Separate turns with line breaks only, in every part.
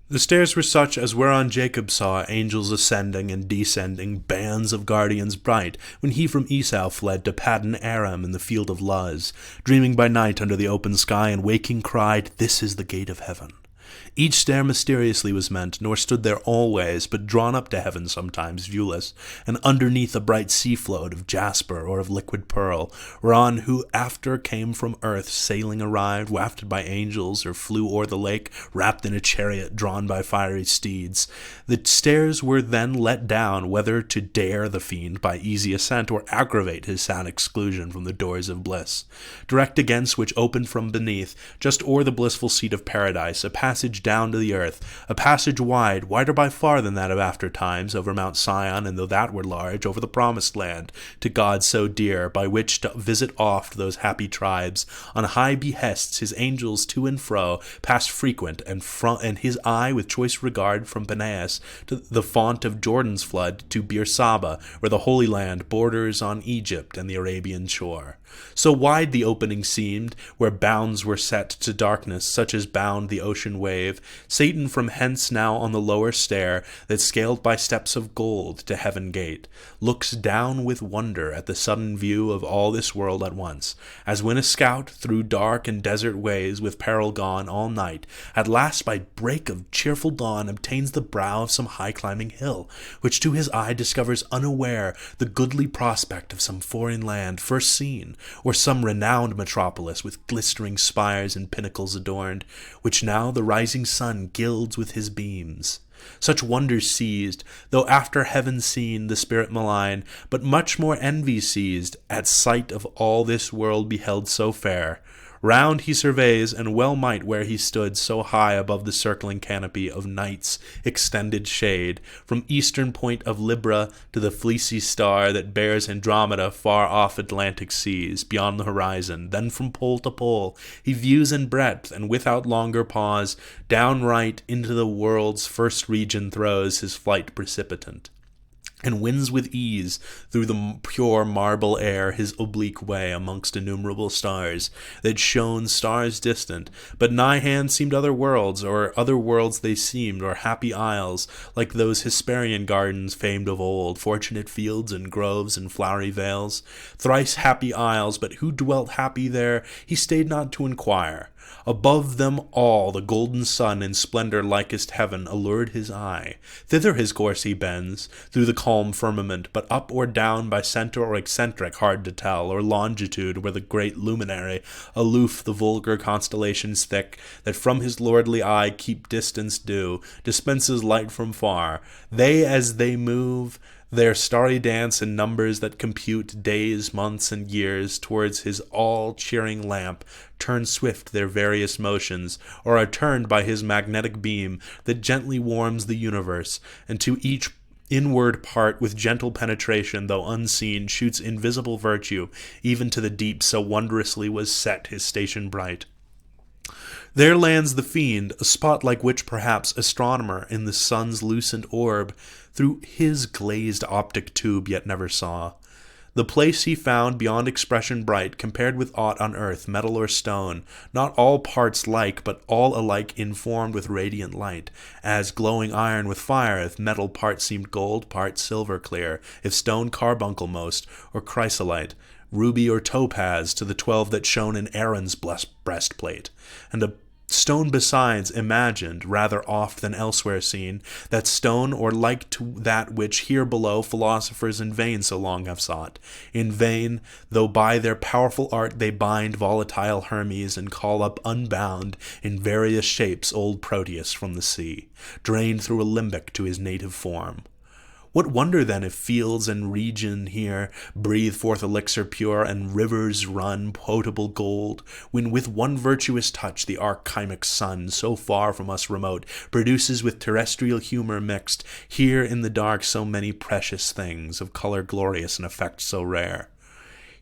The stairs were such as whereon Jacob saw angels ascending and descending, bands of guardians bright, when he from Esau fled to Paddan Aram in the field of Luz, dreaming by night under the open sky, and waking cried, "This is the gate of heaven." Each stair mysteriously was meant, nor stood there always, but drawn up to heaven sometimes, viewless, and underneath a bright sea float of jasper or of liquid pearl, whereon who after came from earth sailing arrived, wafted by angels, or flew o'er the lake, wrapped in a chariot drawn by fiery steeds. The stairs were then let down, whether to dare the fiend by easy ascent, or aggravate his sad exclusion from the doors of bliss, direct against which opened from beneath, just o'er the blissful seat of paradise, a passage down to the earth, a passage wide, wider by far than that of after times, over Mount Sion, and though that were large, over the promised land, to God so dear, by which to visit oft those happy tribes. On high behests his angels to and fro passed frequent, and his eye with choice regard from Peneus to the font of Jordan's flood to Beersaba, where the Holy Land borders on Egypt and the Arabian shore. So wide the opening seemed, where bounds were set to darkness, such as bound the ocean wave. Satan from hence now on the lower stair, that scaled by steps of gold to heaven gate, looks down with wonder at the sudden view of all this world at once, as when a scout through dark and desert ways, with peril gone all night, at last by break of cheerful dawn obtains the brow of some high-climbing hill, which to his eye discovers unaware the goodly prospect of some foreign land first seen, or some renowned metropolis with glistering spires and pinnacles adorned, which now the rising sun gilds with his beams. Such wonders seized, though after heaven seen, the spirit malign, but much more envy seized, at sight of all this world beheld so fair. Round he surveys, and well might where he stood so high above the circling canopy of night's extended shade, from eastern point of Libra to the fleecy star that bears Andromeda far off Atlantic seas, beyond the horizon, then from pole to pole he views in breadth, and without longer pause, downright into the world's first region throws his flight precipitant, and wins with ease through the pure marble air his oblique way amongst innumerable stars, that shone stars distant, but nigh hand seemed other worlds, or other worlds they seemed, or happy isles, like those Hesperian gardens famed of old, fortunate fields and groves and flowery vales, thrice happy isles, but who dwelt happy there, he stayed not to inquire. Above them all the golden sun in splendor likest heaven allured his eye. Thither his course he bends, through the calm firmament, but up or down by centre or eccentric hard to tell, or longitude where the great luminary, aloof the vulgar constellations thick, that from his lordly eye keep distance due, dispenses light from far. They as they move their starry dance in numbers that compute days, months, and years towards his all-cheering lamp, turn swift their various motions, or are turned by his magnetic beam that gently warms the universe, and to each inward part with gentle penetration, though unseen, shoots invisible virtue, even to the deep, so wondrously was set his station bright. There lands the fiend, a spot like which perhaps astronomer in the sun's lucent orb through his glazed optic tube yet never saw. The place he found beyond expression bright, compared with aught on earth, metal or stone, not all parts like, but all alike informed with radiant light, as glowing iron with fire, if metal part seemed gold, part silver clear, if stone carbuncle most, or chrysolite, ruby or topaz, to the 12 that shone in Aaron's breastplate, and a stone besides, imagined, rather oft than elsewhere seen, that stone or like to that which here below philosophers in vain so long have sought. In vain, though by their powerful art they bind volatile Hermes, and call up unbound in various shapes old Proteus from the sea, drained through a limbic to his native form. What wonder then if fields and region here breathe forth elixir pure, and rivers run potable gold, when with one virtuous touch the archimic sun, so far from us remote, produces with terrestrial humour mixed, here in the dark so many precious things, of colour glorious and effect so rare.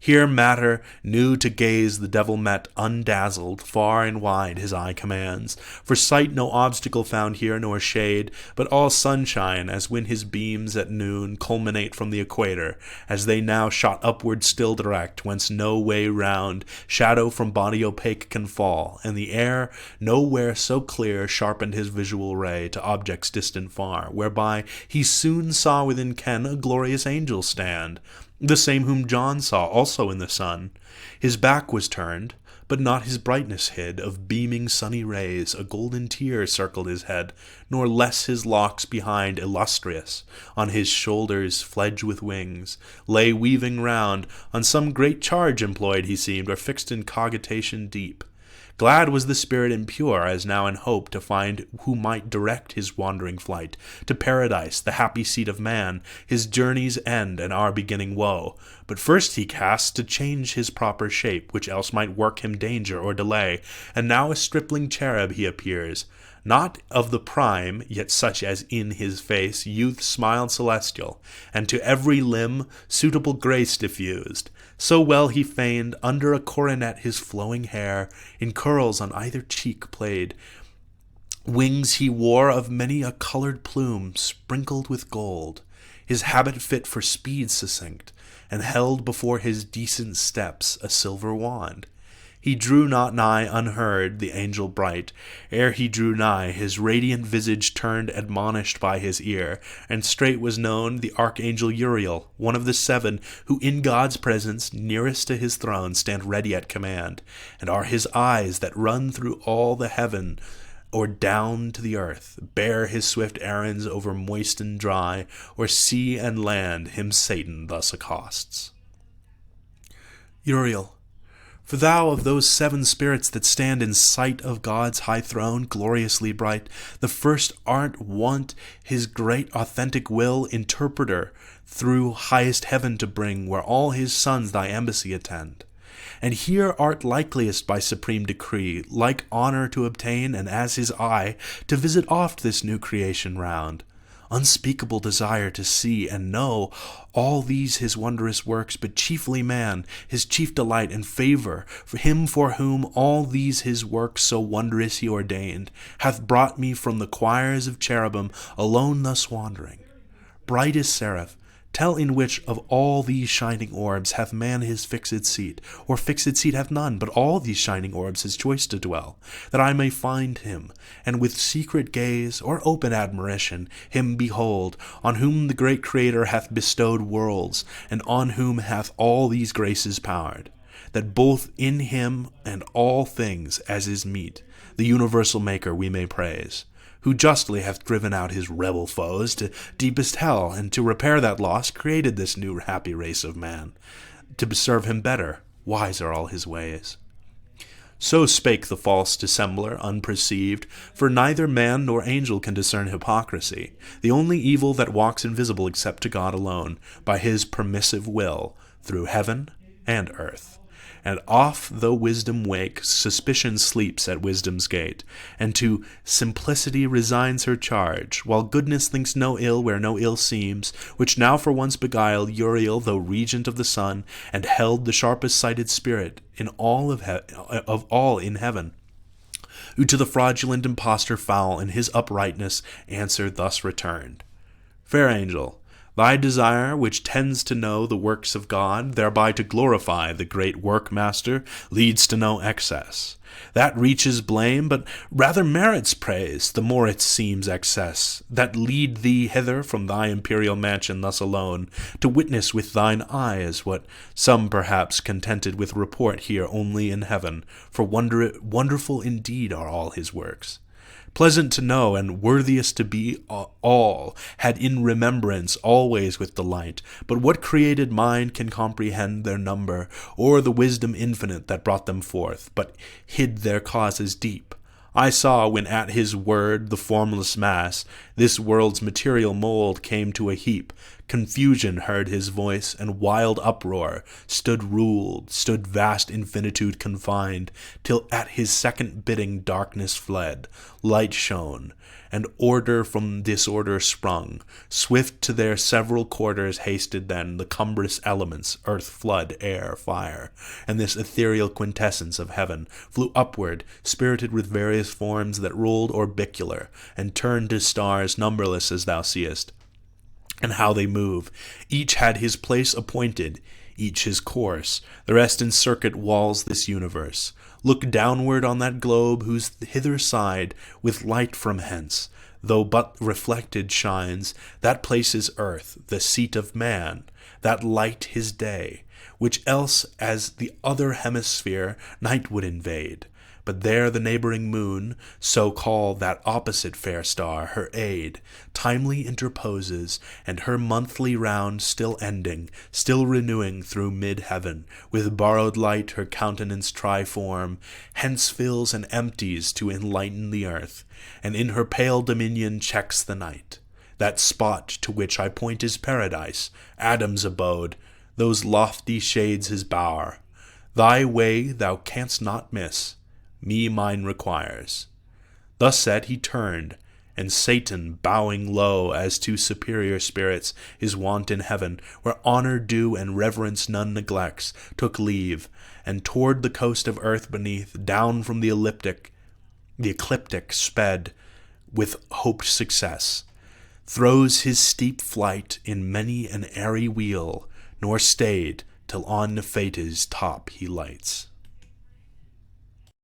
Here matter new to gaze the devil met, undazzled, far and wide his eye commands. For sight no obstacle found here, nor shade, but all sunshine, as when his beams at noon culminate from the equator, as they now shot upward still direct, whence no way round shadow from body opaque can fall, and the air nowhere so clear sharpened his visual ray to objects distant far, whereby he soon saw within ken a glorious angel stand, the same whom John saw also in the sun. His back was turned, but not his brightness hid. Of beaming sunny rays a golden tear circled his head, nor less his locks behind illustrious, on his shoulders fledged with wings, lay weaving round. On some great charge employed he seemed, or fixed in cogitation deep. Glad was the spirit impure, as now in hope to find who might direct his wandering flight to paradise, the happy seat of man, his journey's end and our beginning woe. But first he cast to change his proper shape, which else might work him danger or delay, and now a stripling cherub he appears, not of the prime, yet such as in his face youth smiled celestial, and to every limb suitable grace diffused. So well he feigned, under a coronet his flowing hair in curls on either cheek played. Wings he wore of many a colored plume, sprinkled with gold, his habit fit for speed succinct, and held before his decent steps a silver wand. He drew not nigh unheard, the angel bright. Ere he drew nigh, his radiant visage turned admonished by his ear, and straight was known the archangel Uriel, one of the 7, who in God's presence, nearest to his throne, stand ready at command, and are his eyes that run through all the heaven, or down to the earth, bear his swift errands over moist and dry, or sea and land, him Satan thus accosts. Uriel, for thou of those 7 spirits that stand in sight of God's high throne, gloriously bright, the first art wont his great authentic will, interpreter through highest heaven to bring, where all his sons thy embassy attend. And here art likeliest by supreme decree, like honor to obtain, and as his eye, to visit oft this new creation round. Unspeakable desire to see and know all these his wondrous works, but chiefly man, his chief delight and favor, for him for whom all these his works so wondrous he ordained, hath brought me from the choirs of cherubim, alone thus wandering. Brightest seraph, tell in which of all these shining orbs hath man his fixed seat, or fixed seat hath none, but all these shining orbs his choice to dwell, that I may find him, and with secret gaze or open admiration him behold, on whom the great Creator hath bestowed worlds, and on whom hath all these graces powered, that both in him and all things, as is meet, the universal Maker we may praise, who justly hath driven out his rebel foes to deepest hell, and to repair that loss created this new happy race of man, to serve him better, wise are all his ways. So spake the false dissembler, unperceived, for neither man nor angel can discern hypocrisy, the only evil that walks invisible except to God alone, by his permissive will, through heaven and earth. And oft though wisdom wake, suspicion sleeps at wisdom's gate, and to simplicity resigns her charge, while goodness thinks no ill where no ill seems, which now for once beguiled Uriel, though regent of the sun, and held the sharpest sighted spirit in all of all in heaven, who to the fraudulent impostor foul in his uprightness answer thus returned. Fair angel, thy desire, which tends to know the works of God, thereby to glorify the great work-master, leads to no excess. That reaches blame, but rather merits praise, the more it seems excess, that lead thee hither from thy imperial mansion thus alone, to witness with thine eyes what some perhaps contented with report here only in heaven, for wonderful indeed are all his works. Pleasant to know, and worthiest to be all, had in remembrance always with delight. But what created mind can comprehend their number, or the wisdom infinite that brought them forth, but hid their causes deep? I saw, when at his word the formless mass, this world's material mold, came to a heap, Confusion heard his voice, and wild uproar stood vast infinitude confined, till at his second bidding darkness fled, light shone, and order from disorder sprung. Swift to their several quarters hasted then the cumbrous elements, earth, flood, air, fire, and this ethereal quintessence of heaven flew upward, spirited with various forms that rolled orbicular, and turned to stars numberless as thou seest. And how they move. Each had his place appointed, each his course, the rest in circuit walls this universe. Look downward on that globe whose hither side, with light from hence, though but reflected shines, that place is earth, the seat of man, that light his day, which else as the other hemisphere night would invade. But there the neighboring moon, so call that opposite fair star, her aid, timely interposes, and her monthly round still ending, still renewing through mid-heaven, with borrowed light her countenance triform, hence fills and empties to enlighten the earth, and in her pale dominion checks the night. That spot to which I point is paradise, Adam's abode, those lofty shades his bower. Thy way thou canst not miss, me mine requires. Thus said, he turned, and Satan, bowing low as to superior spirits, his wont in heaven, where honor due and reverence none neglects, took leave, and toward the coast of earth beneath, down from the ecliptic sped with hoped success, throws his steep flight in many an airy wheel, nor stayed till on Nephates' top he lights.